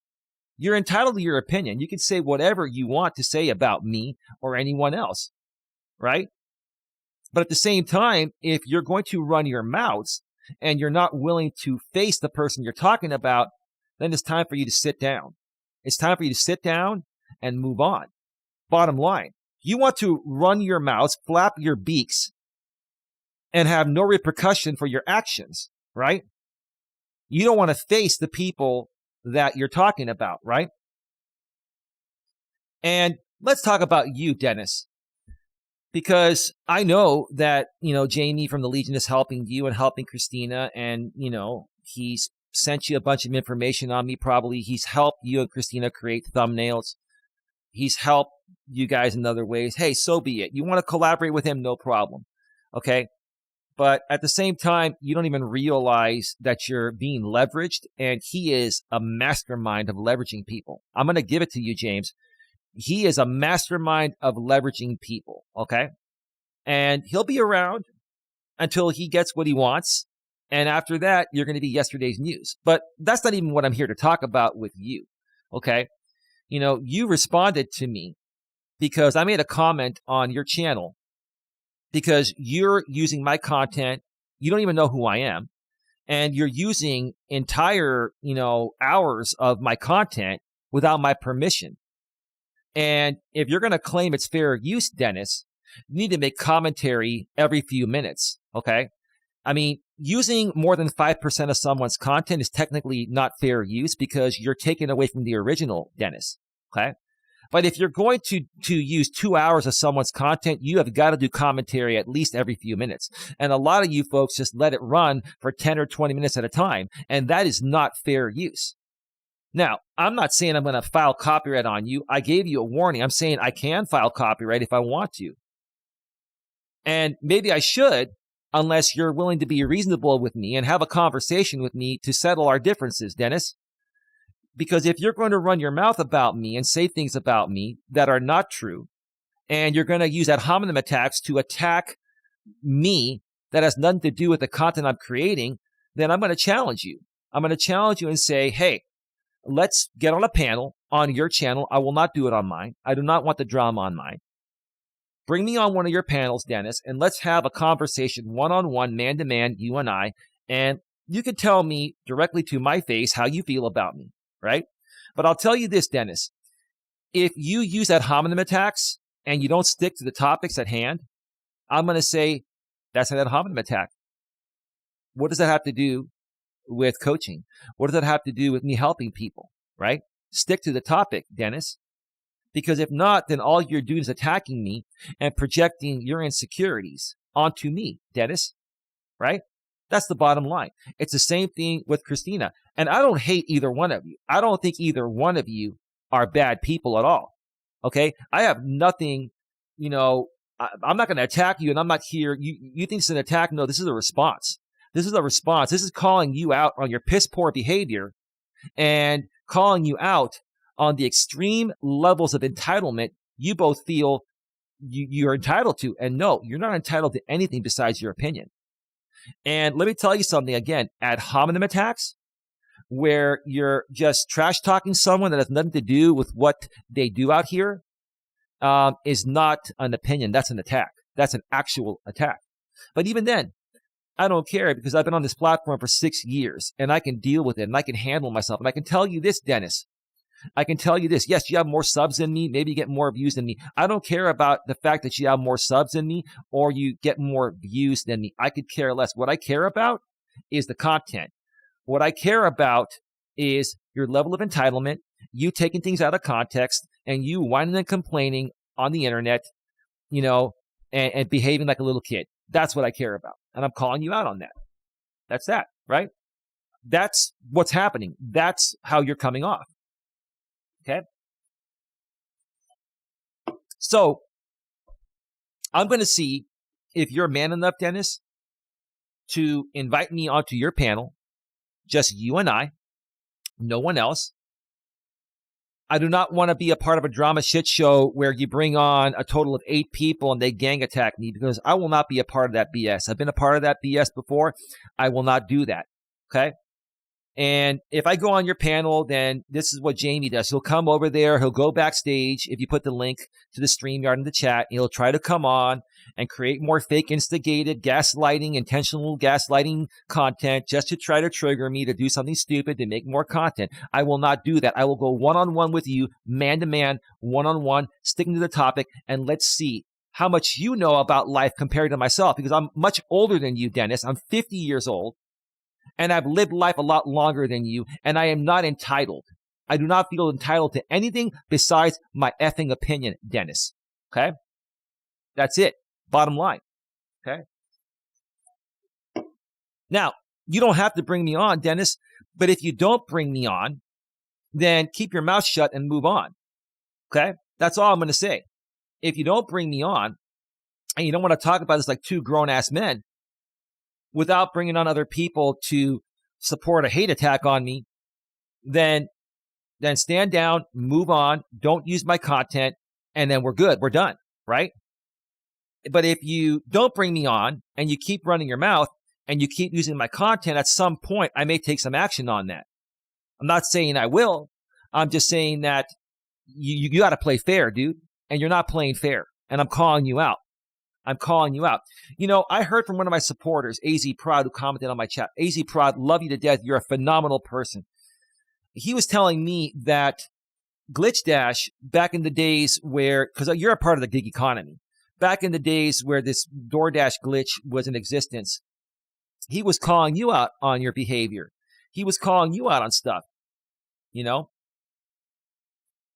S1: You're entitled to your opinion. You can say whatever you want to say about me or anyone else, right? But at the same time, if you're going to run your mouths and you're not willing to face the person you're talking about, then it's time for you to sit down. It's time for you to sit down and move on. Bottom line, you want to run your mouths, flap your beaks, and have no repercussion for your actions, right? You don't want to face the people that you're talking about, right? And let's talk about you, Dennis, because I know that, Jamie from the Legion is helping you and helping Christina, and, he's sent you a bunch of information on me. Probably he's helped you and Christina create thumbnails. He's helped you guys in other ways. Hey, so be it. You want to collaborate with him, no problem. Okay. But at the same time, you don't even realize that you're being leveraged, and he is a mastermind of leveraging people. I'm going to give it to you, James. He is a mastermind of leveraging people, okay? And he'll be around until he gets what he wants, and after that, you're going to be yesterday's news. But that's not even what I'm here to talk about with you, okay? You responded to me because I made a comment on your channel, because you're using my content. You don't even know who I am. And you're using entire, hours of my content without my permission. And if you're going to claim it's fair use, Dennis, you need to make commentary every few minutes. Okay. Using more than 5% of someone's content is technically not fair use because you're taking away from the original, Dennis. Okay. But if you're going to use 2 hours of someone's content, you have got to do commentary at least every few minutes. And a lot of you folks just let it run for 10 or 20 minutes at a time. And that is not fair use. Now, I'm not saying I'm going to file copyright on you. I gave you a warning. I'm saying I can file copyright if I want to. And maybe I should, unless you're willing to be reasonable with me and have a conversation with me to settle our differences, Dennis. Because if you're going to run your mouth about me and say things about me that are not true, and you're going to use ad hominem attacks to attack me that has nothing to do with the content I'm creating, then I'm going to challenge you. I'm going to challenge you and say, hey, let's get on a panel on your channel. I will not do it on mine. I do not want the drama on mine. Bring me on one of your panels, Dennis, and let's have a conversation one-on-one, man-to-man, you and I, and you can tell me directly to my face how you feel about me. Right? But I'll tell you this, Dennis, if you use ad hominem attacks and you don't stick to the topics at hand, I'm going to say that's an ad hominem attack. What does that have to do with coaching? What does that have to do with me helping people? Right? Stick to the topic, Dennis. Because if not, then all you're doing is attacking me and projecting your insecurities onto me, Dennis. Right? That's the bottom line. It's the same thing with Christina. And I don't hate either one of you. I don't think either one of you are bad people at all. Okay? I have nothing, I'm not going to attack you, and I'm not here. You think it's an attack? No, this is a response. This is a response. This is calling you out on your piss poor behavior and calling you out on the extreme levels of entitlement you both feel you're entitled to. And no, you're not entitled to anything besides your opinion. And let me tell you something again, ad hominem attacks, where you're just trash talking someone that has nothing to do with what they do out here, is not an opinion. That's an attack. That's an actual attack. But even then, I don't care, because I've been on this platform for 6 years and I can deal with it and I can handle myself. And I can tell you this, Dennis. I can tell you this. Yes, you have more subs than me. Maybe you get more views than me. I don't care about the fact that you have more subs than me or you get more views than me. I could care less. What I care about is the content. What I care about is your level of entitlement, you taking things out of context, and you whining and complaining on the internet, and behaving like a little kid. That's what I care about. And I'm calling you out on that. That's that, right? That's what's happening. That's how you're coming off. Okay? So I'm going to see if you're man enough, Dennis, to invite me onto your panel, just you and I, no one else. I do not want to be a part of a drama shit show where you bring on a total of 8 people and they gang attack me, because I will not be a part of that BS. I've been a part of that BS before. I will not do that. Okay? And if I go on your panel, then this is what Jamie does. He'll come over there. He'll go backstage. If you put the link to the StreamYard in the chat, he'll try to come on and create more fake instigated gaslighting, intentional gaslighting content just to try to trigger me to do something stupid to make more content. I will not do that. I will go one-on-one with you, man-to-man, one-on-one, sticking to the topic, and let's see how much you know about life compared to myself, because I'm much older than you, Dennis. I'm 50 years old. And I've lived life a lot longer than you, and I am not entitled. I do not feel entitled to anything besides my effing opinion, Dennis. Okay? That's it. Bottom line. Okay? Now, you don't have to bring me on, Dennis, but if you don't bring me on, then keep your mouth shut and move on. Okay? That's all I'm going to say. If you don't bring me on, and you don't want to talk about this like 2 grown-ass men, without bringing on other people to support a hate attack on me, then stand down, move on, don't use my content, and then we're good. We're done, right? But if you don't bring me on and you keep running your mouth and you keep using my content, at some point, I may take some action on that. I'm not saying I will. I'm just saying that you got to play fair, dude, and you're not playing fair, and I'm calling you out. I'm calling you out. I heard from one of my supporters, AZ Prod, who commented on my chat. AZ Prod, love you to death. You're a phenomenal person. He was telling me that Glitch Dash, back in the days where, because you're a part of the gig economy, back in the days where this DoorDash glitch was in existence, he was calling you out on your behavior. He was calling you out on stuff,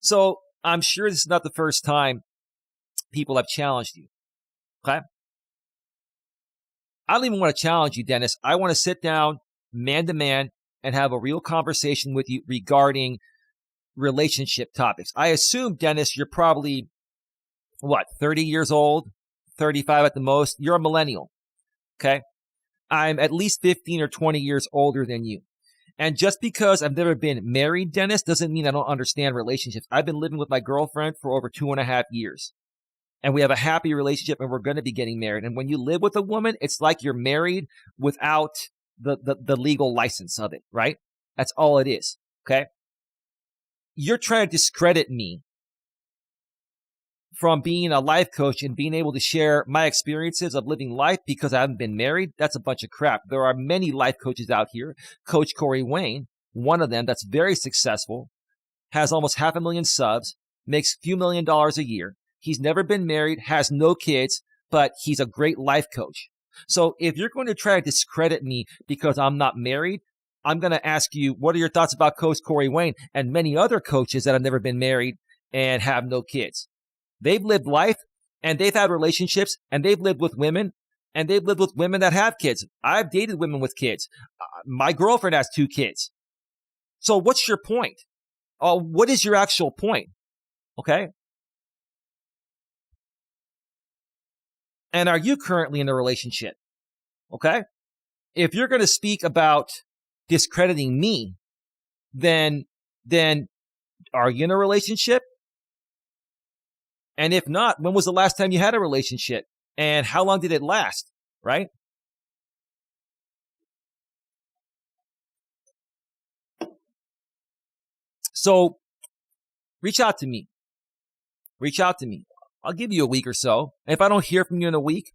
S1: So I'm sure this is not the first time people have challenged you. Okay? I don't even want to challenge you, Dennis. I want to sit down, man to man, and have a real conversation with you regarding relationship topics. I assume, Dennis, you're probably, 30 years old, 35 at the most. You're a millennial. Okay? I'm at least 15 or 20 years older than you. And just because I've never been married, Dennis, doesn't mean I don't understand relationships. I've been living with my girlfriend for over 2.5 years. And we have a happy relationship, and we're going to be getting married. And when you live with a woman, it's like you're married without the legal license of it, right? That's all it is, okay? You're trying to discredit me from being a life coach and being able to share my experiences of living life because I haven't been married. That's a bunch of crap. There are many life coaches out here. Coach Corey Wayne, one of them that's very successful, has almost 500,000 subs, makes a few $1 million a year. He's never been married, has no kids, but he's a great life coach. So if you're going to try to discredit me because I'm not married, I'm going to ask you, what are your thoughts about Coach Corey Wayne and many other coaches that have never been married and have no kids? They've lived life, and they've had relationships, and they've lived with women, and they've lived with women that have kids. I've dated women with kids. My girlfriend has 2 kids. So what's your point? What is your actual point? Okay? And are you currently in a relationship? Okay? If you're going to speak about discrediting me, then are you in a relationship? And if not, when was the last time you had a relationship? And how long did it last? Right? So reach out to me. Reach out to me. I'll give you a week or so. And if I don't hear from you in a week,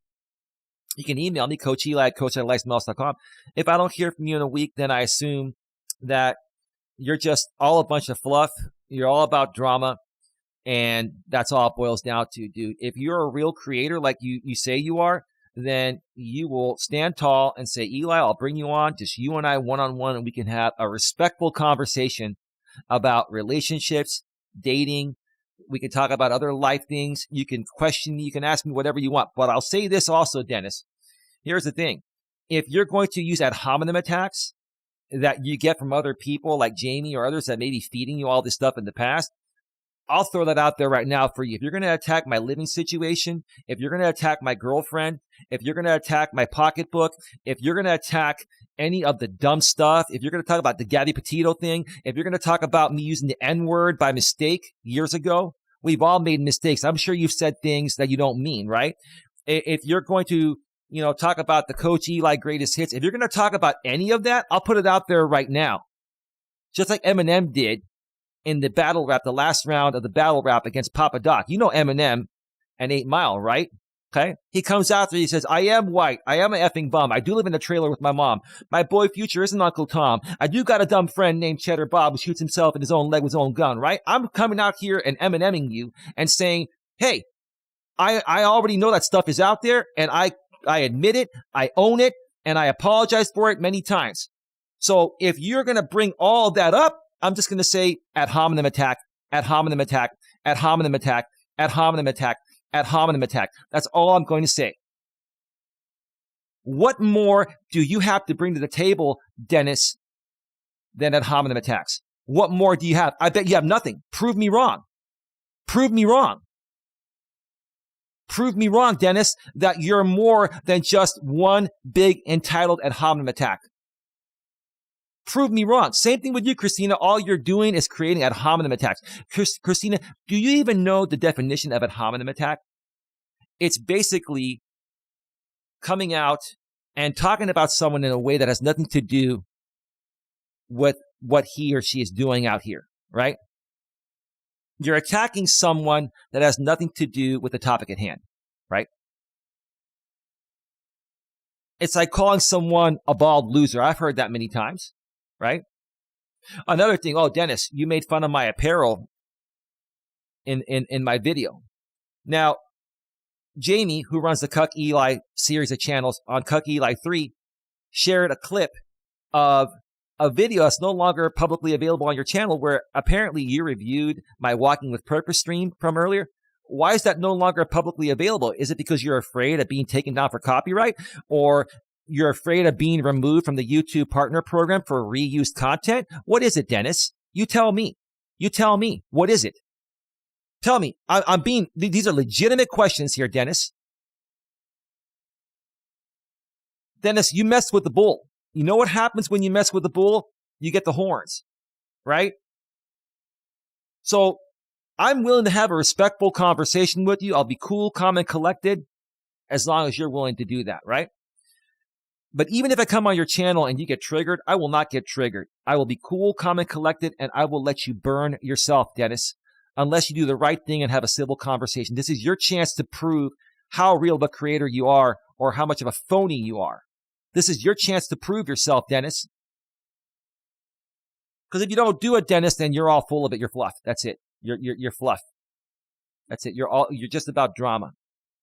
S1: you can email me, Coach Eli at coacheli@melas.com. If I don't hear from you in a week, then I assume that you're just all a bunch of fluff. You're all about drama. And that's all it boils down to, dude. If you're a real creator like you say you are, then you will stand tall and say, Eli, I'll bring you on, just you and I one-on-one, and we can have a respectful conversation about relationships, dating. We can talk about other life things. You can question me. You can ask me whatever you want. But I'll say this also, Dennis. Here's the thing. If you're going to use ad hominem attacks that you get from other people like Jamie or others that may be feeding you all this stuff in the past, I'll throw that out there right now for you. If you're going to attack my living situation, if you're going to attack my girlfriend, if you're going to attack my pocketbook, if you're going to attack any of the dumb stuff, if you're going to talk about the Gabby Petito thing, if you're going to talk about me using the N-word by mistake years ago, we've all made mistakes. I'm sure you've said things that you don't mean, right? If you're going to, talk about the Coach Eli greatest hits, if you're going to talk about any of that, I'll put it out there right now. Just like Eminem did in the battle rap, the last round of the battle rap against Papa Doc. You know Eminem and 8 Mile, right? Okay. He comes out there, he says, I am white. I am an effing bum. I do live in a trailer with my mom. My boy Future isn't Uncle Tom. I do got a dumb friend named Cheddar Bob who shoots himself in his own leg with his own gun, right? I'm coming out here and Emineming you and saying, hey, I already know that stuff is out there, and I admit it, I own it, and I apologize for it many times. So if you're going to bring all that up, I'm just going to say ad hominem attack, ad hominem attack, ad hominem attack, ad hominem attack, ad hominem attack. That's all I'm going to say. What more do you have to bring to the table, Dennis, than ad hominem attacks? What more do you have? I bet you have nothing. Prove me wrong. Prove me wrong. Prove me wrong, Dennis, that you're more than just one big entitled ad hominem attack. Prove me wrong. Same thing with you, Christina. All you're doing is creating ad hominem attacks. Christina, do you even know the definition of ad hominem attack? It's basically coming out and talking about someone in a way that has nothing to do with what he or she is doing out here, right? You're attacking someone that has nothing to do with the topic at hand, right? It's like calling someone a bald loser. I've heard that many times. Right? Another thing, Dennis, you made fun of my apparel in my video. Now, Jamie, who runs the Cuck Eli series of channels on Cuck Eli 3, shared a clip of a video that's no longer publicly available on your channel where apparently you reviewed my Walking with Purpose stream from earlier. Why is that no longer publicly available? Is it because you're afraid of being taken down for copyright, or you're afraid of being removed from the YouTube partner program for reused content? What is it, Dennis? You tell me. You tell me. What is it? Tell me. These are legitimate questions here, Dennis. Dennis, you messed with the bull. You know what happens when you mess with the bull? You get the horns, right? So I'm willing to have a respectful conversation with you. I'll be cool, calm, and collected as long as you're willing to do that, right? But even if I come on your channel and you get triggered, I will not get triggered. I will be cool, calm, and collected, and I will let you burn yourself, Dennis, unless you do the right thing and have a civil conversation. This is your chance to prove how real of a creator you are or how much of a phony you are. This is your chance to prove yourself, Dennis. Because if you don't do it, Dennis, then you're all full of it. You're fluff. That's it. You're fluff. That's it. You're just about drama.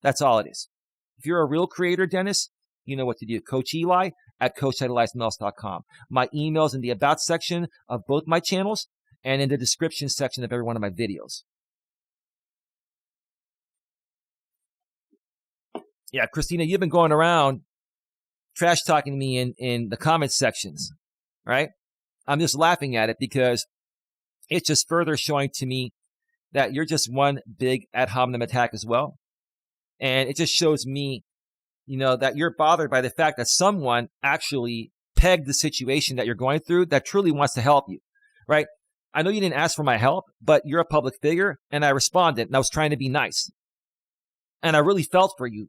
S1: That's all it is. If you're a real creator, Dennis, you know what to do. Coach Eli at coacheli@melas.com. My email's in the about section of both my channels and in the description section of every one of my videos. Yeah, Christina, you've been going around trash talking me in the comment sections, right? I'm just laughing at it because it's just further showing to me that you're just one big ad hominem attack as well. And it just shows me that you're bothered by the fact that someone actually pegged the situation that you're going through that truly wants to help you, right? I know you didn't ask for my help, but you're a public figure, and I responded, and I was trying to be nice. And I really felt for you.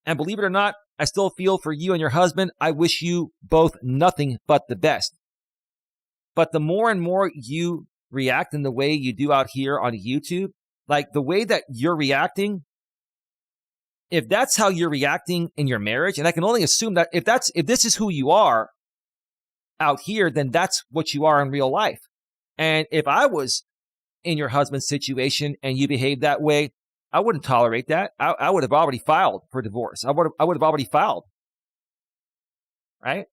S1: And believe it or not, I still feel for you and your husband. I wish you both nothing but the best. But the more and more you react in the way you do out here on YouTube, like the way that you're reacting, if that's how you're reacting in your marriage, and I can only assume that if this is who you are out here, then that's what you are in real life. And if I was in your husband's situation and you behaved that way, I wouldn't tolerate that. I would have already filed for divorce. I would have already filed. Right?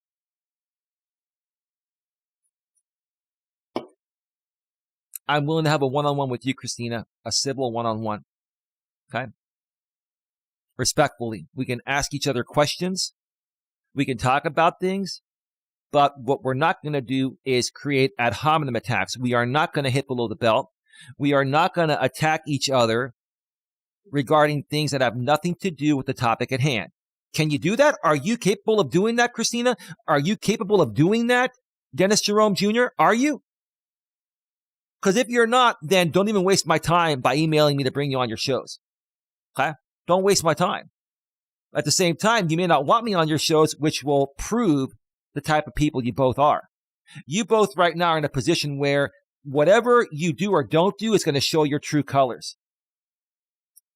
S1: I'm willing to have a one-on-one with you, Christina, a civil one-on-one. Okay? Respectfully. We can ask each other questions. We can talk about things. But what we're not going to do is create ad hominem attacks. We are not going to hit below the belt. We are not going to attack each other regarding things that have nothing to do with the topic at hand. Can you do that? Are you capable of doing that, Christina? Are you capable of doing that, Dennis Jerome Jr.? Are you? Because if you're not, then don't even waste my time by emailing me to bring you on your shows. Okay? Don't waste my time. At the same time, you may not want me on your shows, which will prove the type of people you both are. You both right now are in a position where whatever you do or don't do is going to show your true colors.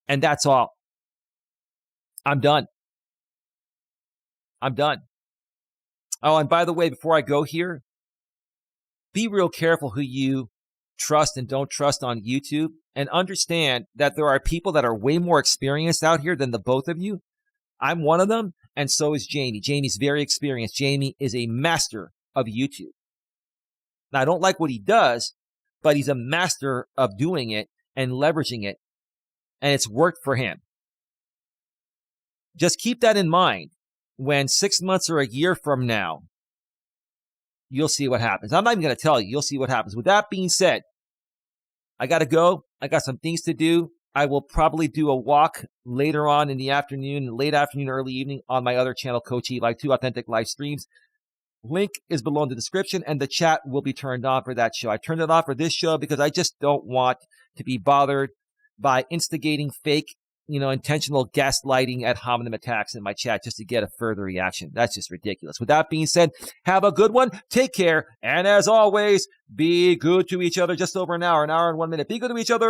S1: And that's all. I'm done. I'm done. Oh, and by the way, before I go here, be real careful who you trust and don't trust on YouTube, and understand that there are people that are way more experienced out here than the both of you. I'm one of them, and so is Jamie. Jamie's very experienced. Jamie is a master of YouTube. Now, I don't like what he does, but he's a master of doing it and leveraging it, and it's worked for him. Just keep that in mind. When 6 months or a year from now, you'll see what happens. I'm not even going to tell you. You'll see what happens. With that being said, I got to go. I got some things to do. I will probably do a walk later on in the afternoon, late afternoon, early evening on my other channel, Coach Eli, 2 authentic live streams. Link is below in the description, and the chat will be turned on for that show. I turned it off for this show because I just don't want to be bothered by instigating fake, intentional gaslighting ad hominem attacks in my chat just to get a further reaction. That's just ridiculous. With that being said, have a good one. Take care. And as always, be good to each other. Just over an hour and 1 minute. Be good to each other.